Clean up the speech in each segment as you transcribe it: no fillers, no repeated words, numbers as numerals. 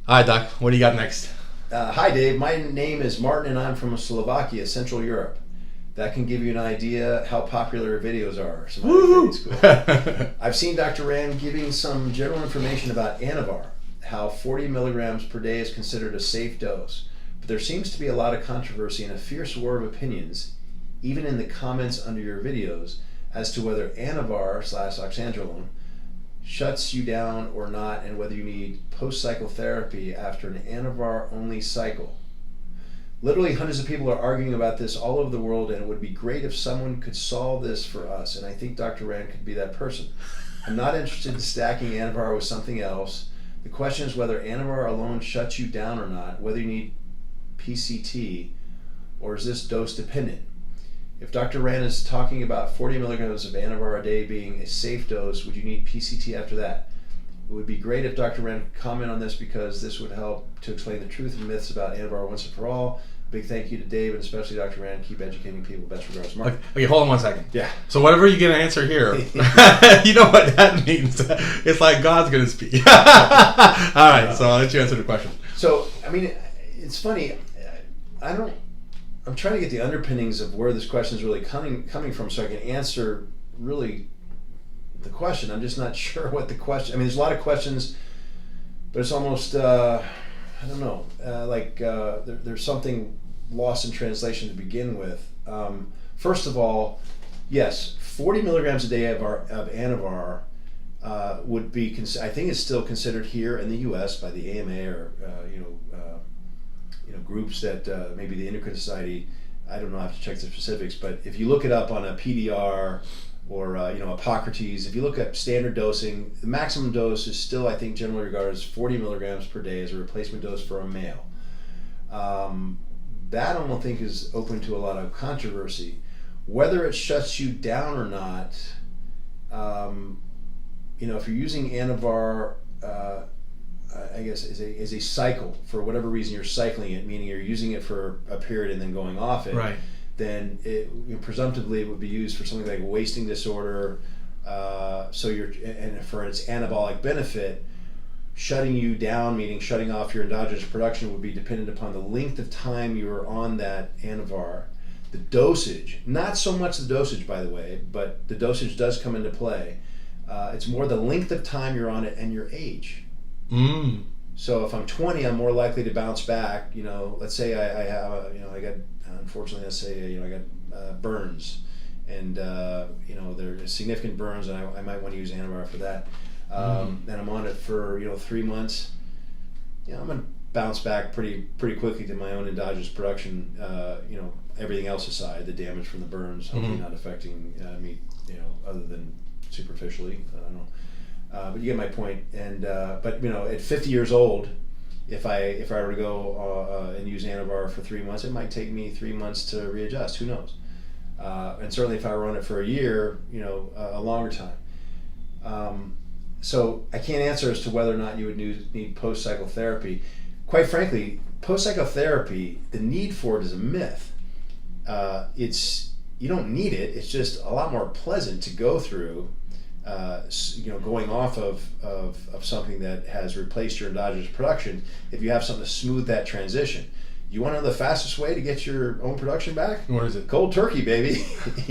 All right, Doc. What do you got next? Hi, Dave. My name is Martin, and I'm from Slovakia, Central Europe. That can give you an idea how popular videos are. Woo! Cool. I've seen Dr. Rand giving some general information about Anavar, how 40 milligrams per day is considered a safe dose. But there seems to be a lot of controversy and a fierce war of opinions, even in the comments under your videos, as to whether Anavar/oxandrolone shuts you down or not, and whether you need post-cycle therapy after an Anavar-only cycle. Literally hundreds of people are arguing about this all over the world, and it would be great if someone could solve this for us, and I think Dr. Rand could be that person. I'm not interested in stacking Anavar with something else. The question is whether Anavar alone shuts you down or not, whether you need PCT, or is this dose dependent? If Dr. Rand is talking about 40 milligrams of Anavar a day being a safe dose, would you need PCT after that? It would be great if Dr. Rand could comment on this, because this would help to explain the truth and myths about Anavar once and for all. Big thank you to Dave, and especially Dr. Rand. Keep educating people. Best regards, Mark. Okay, hold on 1 second. Yeah. So whatever you get an answer here, you know what that means. It's like God's going to speak. All right, so I'll let you answer the question. So, I mean, it's funny. I'm trying to get the underpinnings of where this question is really coming from, so I can answer really the question. I'm just not sure what the question. I mean, there's a lot of questions, but it's almost I don't know. There's something lost in translation to begin with. First of all, yes, 40 milligrams a day of Anavar would be. I think it's still considered here in the U.S. by the AMA or groups that maybe the Endocrine Society. I don't know. I have to check the specifics, but if you look it up on a PDR or Hippocrates, if you look at standard dosing, the maximum dose is still, I think, generally regarded as 40 milligrams per day as a replacement dose for a male. That I don't think is open to a lot of controversy. Whether it shuts you down or not, if you're using Anavar, I guess is a cycle, for whatever reason you're cycling it, meaning you're using it for a period and then going off it. Right. Then presumptively it would be used for something like a wasting disorder. And for its anabolic benefit, shutting you down, meaning shutting off your endogenous production, would be dependent upon the length of time you are on that Anavar. The dosage, not so much the dosage, by the way, but the dosage does come into play. It's more the length of time you're on it and your age. So if I'm 20, I'm more likely to bounce back. Let's say I have, I got, unfortunately, I got burns, and there are significant burns, and I might want to use Anavar for that. And I'm on it for 3 months. I'm gonna bounce back pretty quickly to my own endogenous production. Everything else aside, the damage from the burns hopefully not affecting me, other than superficially. I don't know. But you get my point. And but at 50 years old, if I were to go and use Anavar for 3 months, it might take me 3 months to readjust. Who knows? And certainly if I were on it for a year, a longer time. So I can't answer as to whether or not you would need post-cycle therapy. Quite frankly, post-cycle therapy, the need for it is a myth. You don't need it. It's just a lot more pleasant to go through. Going off of something that has replaced your endogenous production, if you have something to smooth that transition. You want to know the fastest way to get your own production back? What is it? Cold turkey, baby.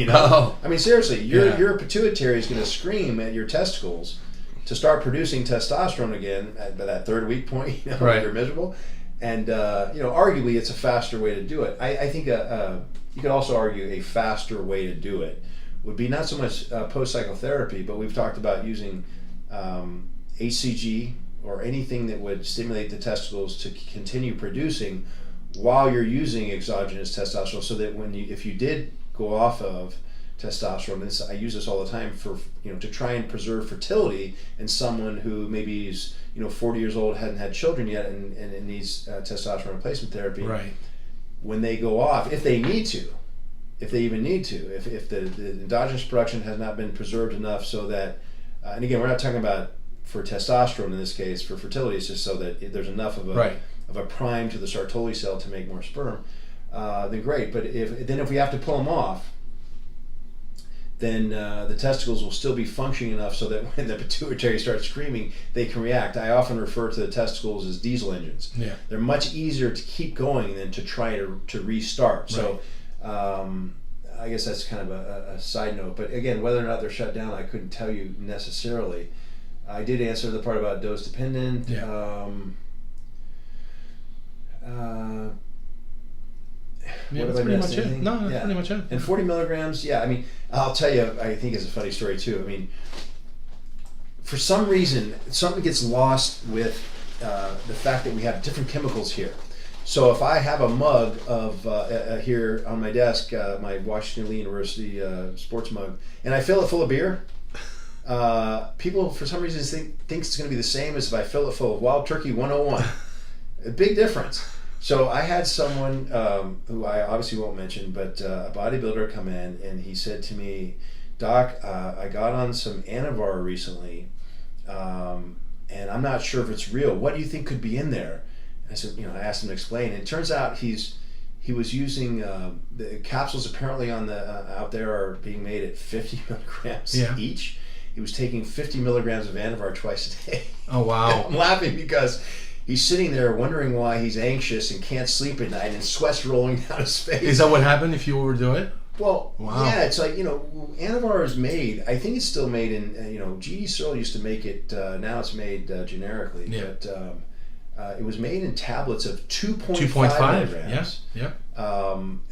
Oh. I mean, seriously, your pituitary is going to scream at your testicles to start producing testosterone again by that third week point. Right. You're miserable, and arguably it's a faster way to do it. I think you could also argue a faster way to do it would be not so much post-cycle therapy, but we've talked about using HCG or anything that would stimulate the testicles to continue producing while you're using exogenous testosterone, so that if you did go off of testosterone, I use this all the time to try and preserve fertility in someone who maybe is 40 years old, hadn't had children yet, and needs testosterone replacement therapy. Right. When they go off, if they need to. If they even need to, if the endogenous production has not been preserved enough so that, and again, we're not talking about for testosterone in this case, for fertility, it's just so that there's enough of a prime to the Sartori cell to make more sperm, then great. But if we have to pull them off, then the testicles will still be functioning enough so that when the pituitary starts screaming, they can react. I often refer to the testicles as diesel engines. Yeah. They're much easier to keep going than to try to restart. So I guess that's kind of a side note. But again, whether or not they're shut down, I couldn't tell you necessarily. I did answer the part about dose dependent. Yeah. Yeah, that's pretty much it. No, that's pretty much it. And 40 milligrams, yeah, I mean, I'll tell you, I think it's a funny story too. I mean, for some reason, something gets lost with the fact that we have different chemicals here. So if I have a mug of, here on my desk, my Washington Lee University sports mug, and I fill it full of beer, people for some reason think it's going to be the same as if I fill it full of Wild Turkey 101. A big difference. So I had someone who I obviously won't mention, but a bodybuilder come in and he said to me, Doc, I got on some Anavar recently, and I'm not sure if it's real. What do you think could be in there? I said, I asked him to explain. And it turns out he was using the capsules apparently on the out there are being made at 50 milligrams each. He was taking 50 milligrams of Anavar twice a day. Oh wow! I'm laughing because he's sitting there wondering why he's anxious and can't sleep at night and sweat's rolling down his face. Is that what happened if you were to do it? Well, yeah, it's like, Anavar is made, I think it's still made in, GE Searle used to make it, now it's made generically, but it was made in tablets of 2.5 milligrams. Yeah.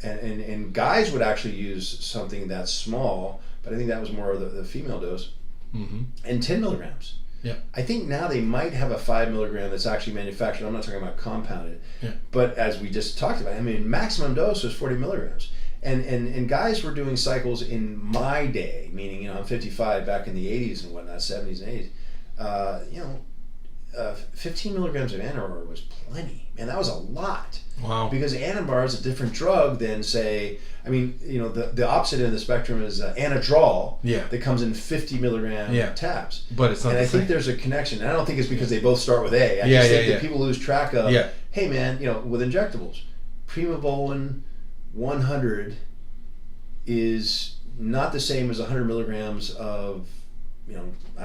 And guys would actually use something that small, but I think that was more of the female dose, and 10 milligrams. Yeah. I think now they might have a 5 milligram that's actually manufactured. I'm not talking about compounded. Yeah. But as we just talked about, maximum dose was 40 milligrams. And guys were doing cycles in my day, meaning, I'm 55, back in the 80s and whatnot, 70s and 80s. 15 milligrams of Anavar was plenty. Man, that was a lot. Wow. Because Anavar is a different drug than, say, the opposite end of the spectrum is Anadrol. Yeah. That comes in 50 milligram tabs. But it's not. And I think there's a connection. And I don't think it's because they both start with A. I just think that people lose track of. Yeah. Hey, man, with injectables, Primobolan 100 is not the same as 100 milligrams of, I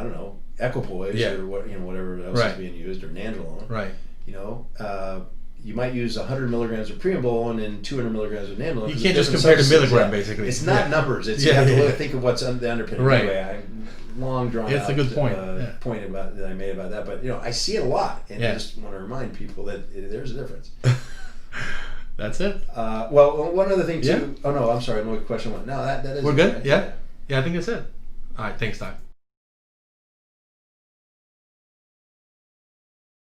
don't know, equipoise or whatever else is being used, or nandrolone. Right. You might use 100 milligrams of Primobolan and 200 milligrams of nandrolone. You can't just compare to milligram, basically. It's not numbers. It's you have to think of what's the underpinning. Right. Anyway, long drawn It's out a good point. Point that I made about that. But I see it a lot, and I just want to remind people that there's a difference. That's it. Well, one other thing too. Oh no, I'm sorry. No question. No, that is. We're good. Yeah. I think that's it. All right. Thanks, Doc.